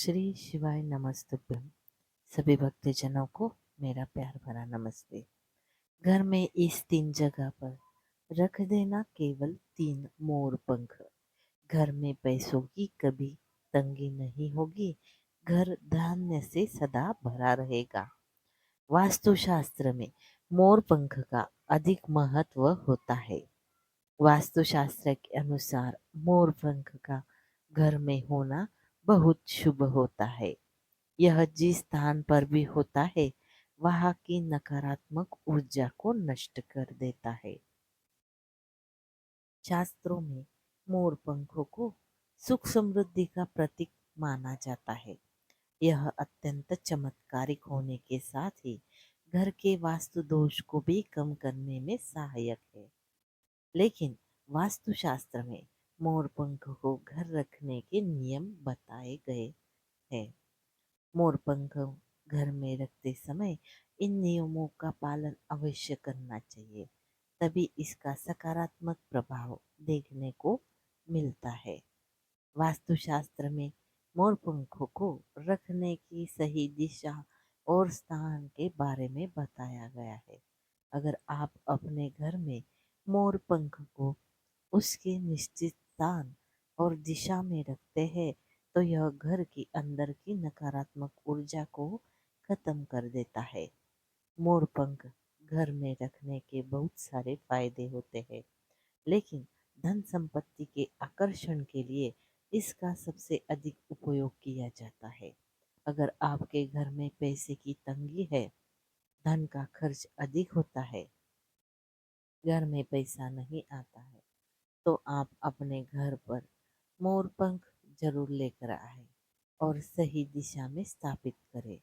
श्री शिवाय नमस्तुभ्यम। सभी भक्तजनों को मेरा प्यार भरा नमस्ते। घर में इस 3 जगह पर रख देना केवल 3 मोर पंख। घर में पैसों की कभी तंगी नहीं होगी। घर धान्य से सदा भरा रहेगा। वास्तुशास्त्र में मोर पंख का अधिक महत्व होता है। वास्तुशास्त्र के अनुसार मोर पंख का घर में होना बहुत शुभ होता है। यह जिस स्थान पर भी होता है वहाँ की नकारात्मक ऊर्जा को नष्ट कर देता है। शास्त्रों में मोर पंखों को सुख समृद्धि का प्रतीक माना जाता है। यह अत्यंत चमत्कारिक होने के साथ ही घर के वास्तु दोष को भी कम करने में सहायक है। लेकिन वास्तुशास्त्र में मोर पंख को घर रखने के नियम बताए गए हैं। मोरपंख घर में रखते समय इन नियमों का पालन अवश्य करना चाहिए, तभी इसका सकारात्मक प्रभाव देखने को मिलता है। वास्तुशास्त्र में मोरपंखों को रखने की सही दिशा और स्थान के बारे में बताया गया है। अगर आप अपने घर में मोर पंख को उसके निश्चित स्थान और दिशा में रखते हैं तो यह घर के अंदर की नकारात्मक ऊर्जा को खत्म कर देता है। मोर पंख घर में रखने के बहुत सारे फायदे होते हैं, लेकिन धन संपत्ति के आकर्षण के लिए इसका सबसे अधिक उपयोग किया जाता है। अगर आपके घर में पैसे की तंगी है, धन का खर्च अधिक होता है, घर में पैसा नहीं आता है, तो आप अपने घर पर मोर पंख जरूर लेकर आए और सही दिशा में स्थापित करें।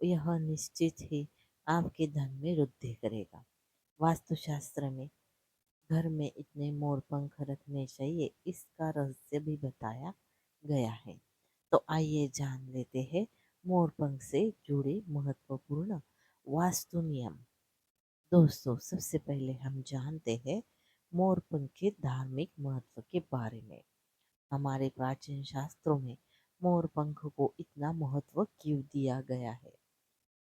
यह निश्चित ही आपके धन में वृद्धि करेगा। वास्तुशास्त्र में घर में इतने मोर पंख रखने चाहिए, इसका रहस्य भी बताया गया है। तो आइए जान लेते हैं मोर पंख से जुड़े महत्वपूर्ण वास्तु नियम। दोस्तों, सबसे पहले हम जानते हैं मोर पंख के धार्मिक महत्व के बारे में। हमारे प्राचीन शास्त्रों में मोर पंख को इतना महत्व क्यों दिया गया है?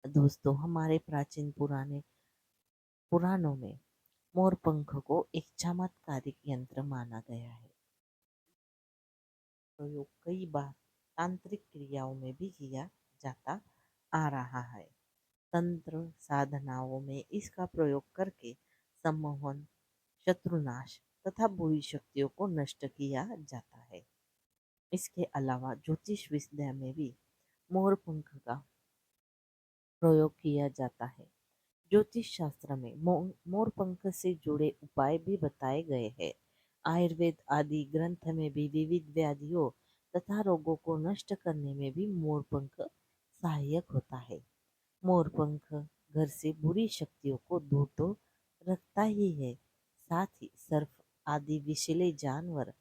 दोस्तों, हमारे प्राचीन पुराने पुराणों में मोर पंख को एक चमत्कारिक यंत्र माना गया है। प्रयोग कई बार तांत्रिक क्रियाओं में भी किया जाता आ रहा है। तंत्र साधनाओं में इसका प्रयोग करके सम्मोहन, शत्रुनाश तथा बुरी शक्तियों को नष्ट किया जाता है। इसके अलावा ज्योतिष विद्या में भी मोर पंख का प्रयोग किया जाता है। ज्योतिष शास्त्र में मोर पंख से जुड़े उपाय भी बताए गए हैं। आयुर्वेद आदि ग्रंथ में भी विविध व्याधियों तथा रोगों को नष्ट करने में भी मोर पंख सहायक होता है। मोर पंख घर से बुरी शक्तियों को दूर तो रखता ही है, साथ ही सर्प आदि विषैले जानवर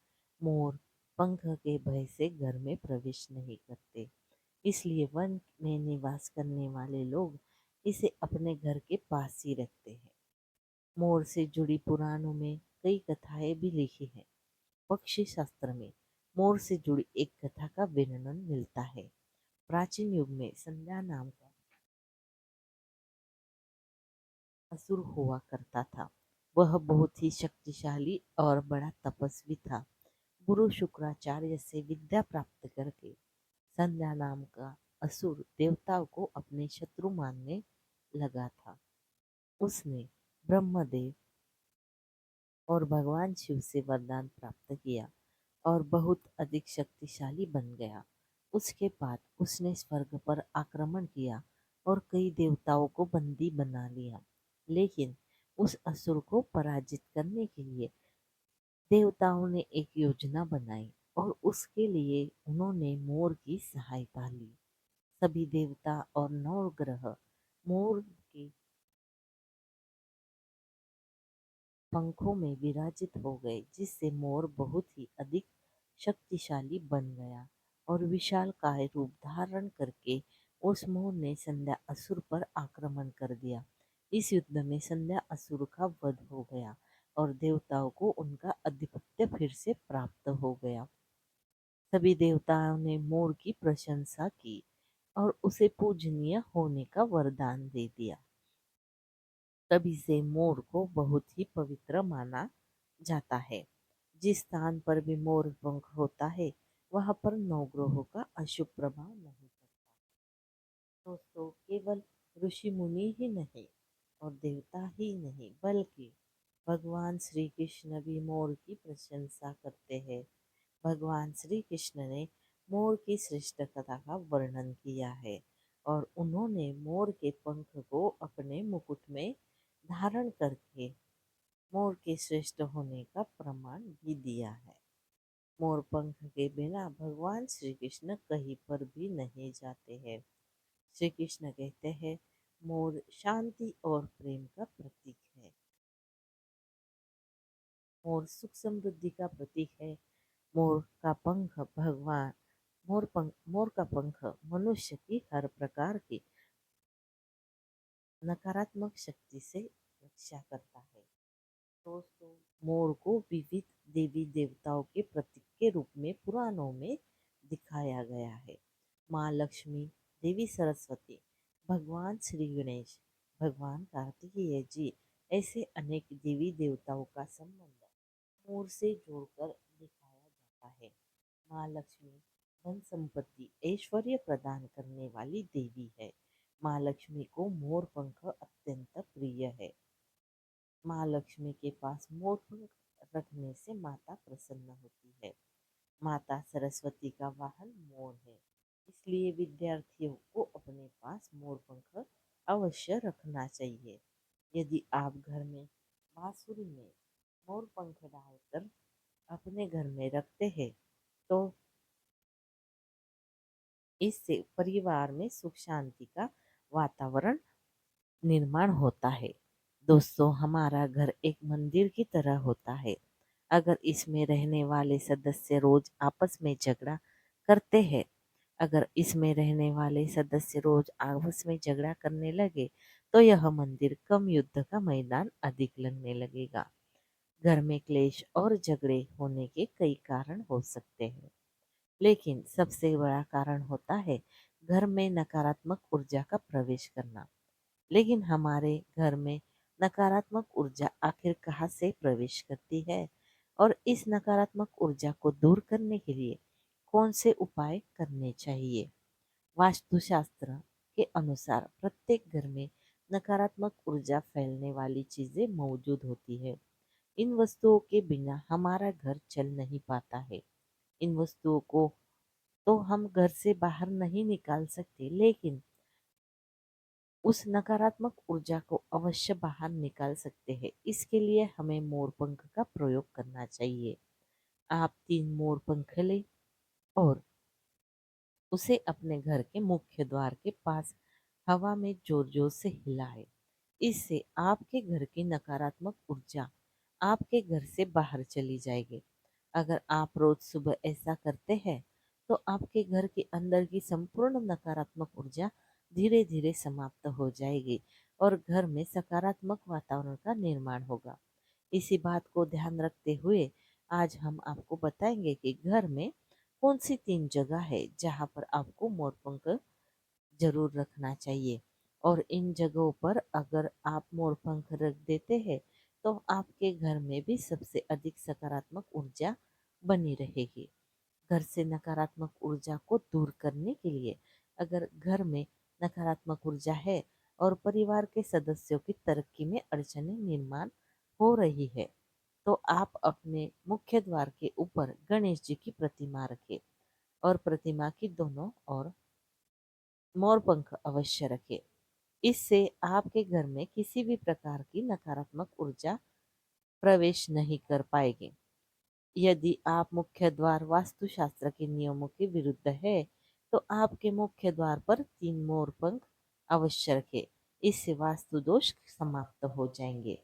मोर पंख के भय से घर में प्रवेश नहीं करते। इसलिए वन में निवास करने वाले लोग इसे अपने घर के पास ही रखते हैं। मोर से जुड़ी पुराणों में कई कथाएं भी लिखी हैं। पक्षी शास्त्र में मोर से जुड़ी एक कथा का वर्णन मिलता है। प्राचीन युग में संध्या नाम का असुर हुआ करता था। वह बहुत ही शक्तिशाली और बड़ा तपस्वी था। गुरु शुक्राचार्य से विद्या प्राप्त करके संध्या नाम का असुर देवताओं को अपने शत्रु मानने लगा था। उसने ब्रह्मदेव और भगवान शिव से वरदान प्राप्त किया और बहुत अधिक शक्तिशाली बन गया। उसके बाद उसने स्वर्ग पर आक्रमण किया और कई देवताओं को बंदी बना लिया। लेकिन उस असुर को पराजित करने के लिए देवताओं ने एक योजना बनाई और उसके लिए उन्होंने मोर की सहायता ली। सभी देवता और नवग्रह मोर के पंखों में विराजित हो गए, जिससे मोर बहुत ही अधिक शक्तिशाली बन गया और विशालकाय रूप धारण करके उस मोर ने संध्या असुर पर आक्रमण कर दिया। इस युद्ध में संध्या असुर का वध हो गया और देवताओं को उनका आधिपत्य फिर से प्राप्त हो गया। सभी देवताओं ने मोर की प्रशंसा की और उसे पूजनीय होने का वरदान दे दिया। तभी से मोर को बहुत ही पवित्र माना जाता है। जिस स्थान पर भी मोर पंख होता है, वहां पर नवग्रहों का अशुभ प्रभाव नहीं पड़ता। दोस्तों, केवल ऋषि मुनि ही नहीं और देवता ही नहीं, बल्कि भगवान श्री कृष्ण भी मोर की प्रशंसा करते हैं। भगवान श्री कृष्ण ने मोर की श्रेष्ठता का वर्णन किया है और उन्होंने मोर के पंख को अपने मुकुट में धारण करके मोर के श्रेष्ठ होने का प्रमाण भी दिया है। मोर पंख के बिना भगवान श्री कृष्ण कहीं पर भी नहीं जाते हैं। श्री कृष्ण कहते हैं, मोर शांति और प्रेम का प्रतीक है। मोर सुख समृद्धि का प्रतीक है। मोर का पंख भगवान मोर का पंख मनुष्य की हर प्रकार की नकारात्मक शक्ति से रक्षा करता है। दोस्तों, मोर को विविध देवी देवताओं के प्रतीक के रूप में पुराणों में दिखाया गया है। माँ लक्ष्मी, देवी सरस्वती, भगवान श्री गणेश, भगवान कार्तिकेय जी, ऐसे अनेक देवी देवताओं का संबंध मोर से जोड़कर दिखाया जाता है। माँ लक्ष्मी धन संपत्ति ऐश्वर्य प्रदान करने वाली देवी है। माँ लक्ष्मी को मोर पंख अत्यंत प्रिय है। माँ लक्ष्मी के पास मोर पंख रखने से माता प्रसन्न होती है। माता सरस्वती का वाहन मोर है, इसलिए विद्यार्थियों को अपने पास मोर पंख अवश्य रखना चाहिए। यदि आप घर में बांसुरी में मोर पंख डालकर अपने घर में रखते हैं, तो इससे परिवार में सुख शांति का वातावरण निर्माण होता है। दोस्तों, हमारा घर एक मंदिर की तरह होता है। अगर इसमें रहने वाले सदस्य रोज आपस में झगड़ा करते हैं, अगर इसमें रहने वाले सदस्य रोज आपस में झगड़ा करने लगे, तो यह मंदिर कम युद्ध का मैदान अधिक लगने लगेगा। घर में क्लेश और झगड़े होने के कई कारण हो सकते हैं, लेकिन सबसे बड़ा कारण होता है घर में नकारात्मक ऊर्जा का प्रवेश करना। लेकिन हमारे घर में नकारात्मक ऊर्जा आखिर कहाँ से प्रवेश करती है और इस नकारात्मक ऊर्जा को दूर करने के लिए कौन से उपाय करने चाहिए? वास्तुशास्त्र के अनुसार प्रत्येक घर में नकारात्मक ऊर्जा फैलने वाली चीजें मौजूद होती है। इन वस्तुओं के बिना हमारा घर चल नहीं पाता है। इन वस्तुओं को तो हम घर से बाहर नहीं निकाल सकते, लेकिन उस नकारात्मक ऊर्जा को अवश्य बाहर निकाल सकते हैं। इसके लिए हमें मोर पंख का प्रयोग करना चाहिए। आप 3 मोर पंख लें और उसे अपने घर के मुख्य द्वार के पास हवा में जोर जोर से हिलाएं। इससे आपके घर की नकारात्मक ऊर्जा आपके घर से बाहर चली जाएगी। अगर आप रोज सुबह ऐसा करते हैं, तो आपके घर के अंदर की संपूर्ण नकारात्मक ऊर्जा धीरे धीरे समाप्त हो जाएगी और घर में सकारात्मक वातावरण का निर्माण होगा। इसी बात को ध्यान रखते हुए आज हम आपको बताएंगे कि घर में कौन सी 3 जगह है जहाँ पर आपको मोरपंख जरूर रखना चाहिए, और इन जगहों पर अगर आप मोरपंख रख देते हैं, तो आपके घर में भी सबसे अधिक सकारात्मक ऊर्जा बनी रहेगी। घर से नकारात्मक ऊर्जा को दूर करने के लिए अगर घर में नकारात्मक ऊर्जा है और परिवार के सदस्यों की तरक्की में अड़चनें निर्माण हो रही है, तो आप अपने मुख्य द्वार के ऊपर गणेश जी की प्रतिमा रखें और प्रतिमा की दोनों ओर मोरपंख अवश्य रखें। इससे आपके घर में किसी भी प्रकार की नकारात्मक ऊर्जा प्रवेश नहीं कर पाएगी। यदि आप मुख्य द्वार वास्तुशास्त्र के नियमों के विरुद्ध है, तो आपके मुख्य द्वार पर 3 मोर पंख अवश्य रखें। इससे वास्तु दोष समाप्त हो जाएंगे।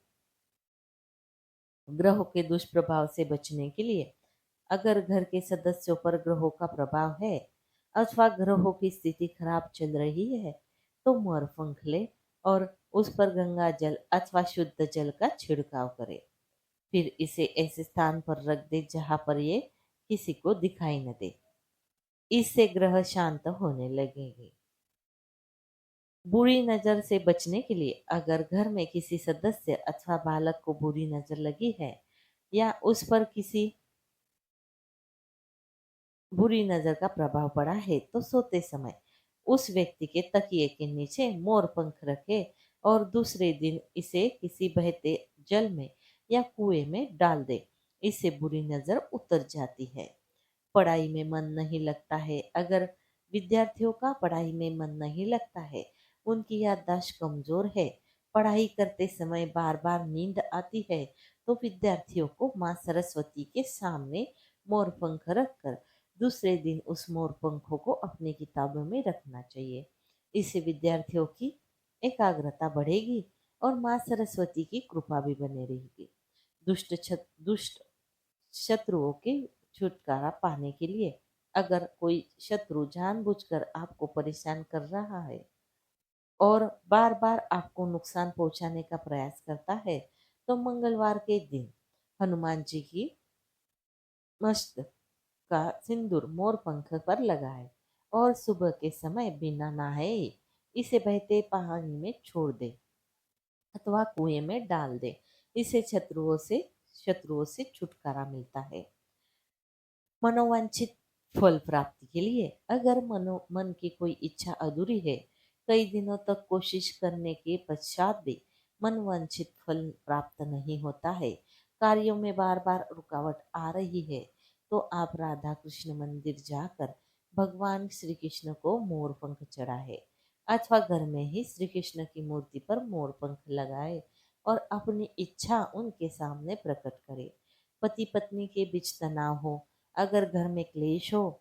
ग्रहों के दुष्प्रभाव से बचने के लिए अगर घर के सदस्यों पर ग्रहों का प्रभाव है अथवा ग्रहों की स्थिति खराब चल रही है, तो मोर पंख ले और उस पर गंगा जल अथवा शुद्ध जल का छिड़काव करें। फिर इसे ऐसे स्थान पर रख दे जहां पर ये किसी को दिखाई न दे। इससे ग्रह शांत होने लगेंगे। बुरी नजर से बचने के लिए अगर घर में किसी सदस्य अथवा बालक को बुरी नजर लगी है या उस पर किसी बुरी नजर का प्रभाव पड़ा है तो सोते समय उस व्यक्ति के तकिए के नीचे मोर पंख रखे और दूसरे दिन इसे किसी बहते जल में या कुएं में डाल दे। इससे बुरी नजर उतर जाती है। पढ़ाई में मन नहीं लगता है। अगर विद्यार्थियों का पढ़ाई में मन नहीं लगता है, उनकी याददाश्त कमजोर है, पढ़ाई करते समय बार बार नींद आती है, तो विद्यार्थियों को माँ सरस्वती के सामने मोर पंख रखकर दूसरे दिन उस मोर पंखों को अपनी किताबों में रखना चाहिए। इससे विद्यार्थियों की एकाग्रता बढ़ेगी और माँ सरस्वती की कृपा भी बनी रहेगी। दुष्ट शत्रुओं के छुटकारा पाने के लिए अगर कोई शत्रु जानबूझकर आपको परेशान कर रहा है और बार बार आपको नुकसान पहुंचाने का प्रयास करता है, तो मंगलवार के दिन हनुमान जी की मस्त का सिंदूर मोर पंख पर लगाए और सुबह के समय बिना नहाए इसे बहते पानी में छोड़ दे अथवा कुएं में डाल दे। इससे शत्रुओं से छुटकारा मिलता है। मनोवांछित फल प्राप्ति के लिए अगर मन की कोई इच्छा अधूरी है, कई दिनों तक कोशिश करने के पश्चात भी मनवांछित फल प्राप्त नहीं होता है, कार्यों में बार बार रुकावट आ रही है, तो आप राधा कृष्ण मंदिर जाकर भगवान श्री कृष्ण को मोर पंख चढ़ाए अथवा घर में ही श्री कृष्ण की मूर्ति पर मोर पंख लगाए और अपनी इच्छा उनके सामने प्रकट करे। पति पत्नी के बीच तनाव हो, अगर घर में क्लेश हो,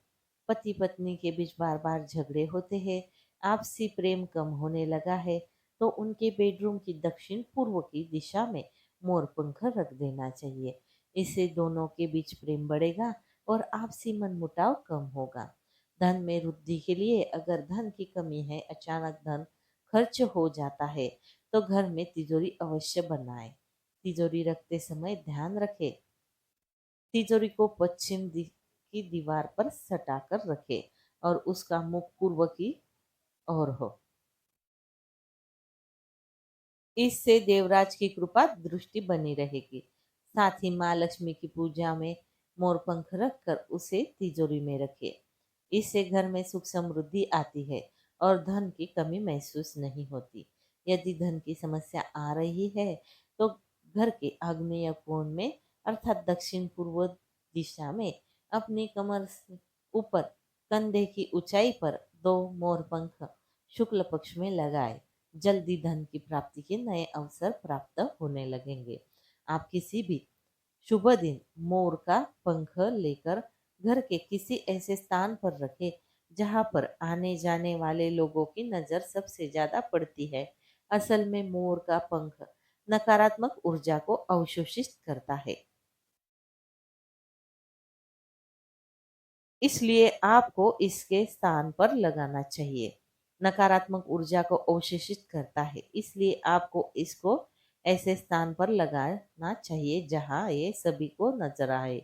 पति पत्नी के बीच बार बार झगड़े होते हैं, आपसी प्रेम कम होने लगा है, तो उनके बेडरूम की दक्षिण पूर्व की दिशा में मोर पंख रख देना चाहिए। इससे दोनों के बीच प्रेम बढ़ेगा और आपसी मनमुटाव कम होगा। धन में वृद्धि के लिए अगर धन की कमी है, अचानक धन खर्च हो जाता है, तो घर में तिजोरी अवश्य बनाए। तिजोरी रखते समय ध्यान रखें, तिजोरी को की दीवार पर सटाकर रखे और उसका मुख पूर्व की ओर हो। इससे देवराज की कृपा दृष्टि बनी रहेगी। साथ ही माँ लक्ष्मी की पूजा में मोर पंख रखकर उसे तिजोरी में रखे। इससे घर में सुख समृद्धि आती है और धन की कमी महसूस नहीं होती। यदि धन की समस्या आ रही है, तो घर के आग्नेय कोण में अर्थात दक्षिण पूर्व दिशा में अपनी कमर से ऊपर कंधे की ऊंचाई पर दो मोर पंख शुक्ल पक्ष में लगाए। जल्दी धन की प्राप्ति के नए अवसर प्राप्त होने लगेंगे। आप किसी भी शुभ दिन मोर का पंख लेकर घर के किसी ऐसे स्थान पर रखें जहां पर आने जाने वाले लोगों की नजर सबसे ज्यादा पड़ती है। असल में मोर का पंख नकारात्मक ऊर्जा को अवशोषित करता है, इसलिए आपको इसके स्थान पर लगाना चाहिए। नकारात्मक ऊर्जा को अवशोषित करता है, इसलिए आपको इसको ऐसे स्थान पर लगाना चाहिए जहां ये सभी को नजर आए।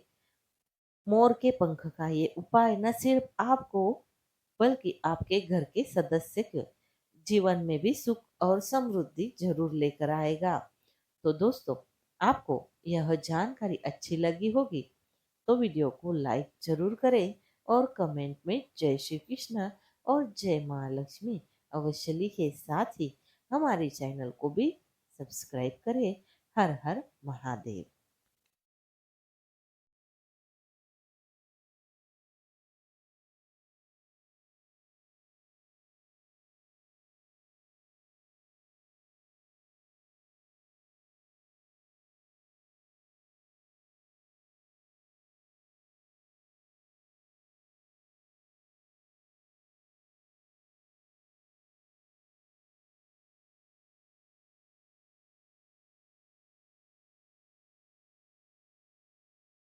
मोर के पंख का ये उपाय न सिर्फ आपको बल्कि आपके घर के सदस्य के जीवन में भी सुख और समृद्धि जरूर लेकर आएगा। तो दोस्तों, आपको यह जानकारी अच्छी लगी होगी तो वीडियो को लाइक जरूर करें और कमेंट में जय श्री कृष्ण और जय महालक्ष्मी अवश्य लिखें। साथ ही हमारे चैनल को भी सब्सक्राइब करें। हर हर महादेव।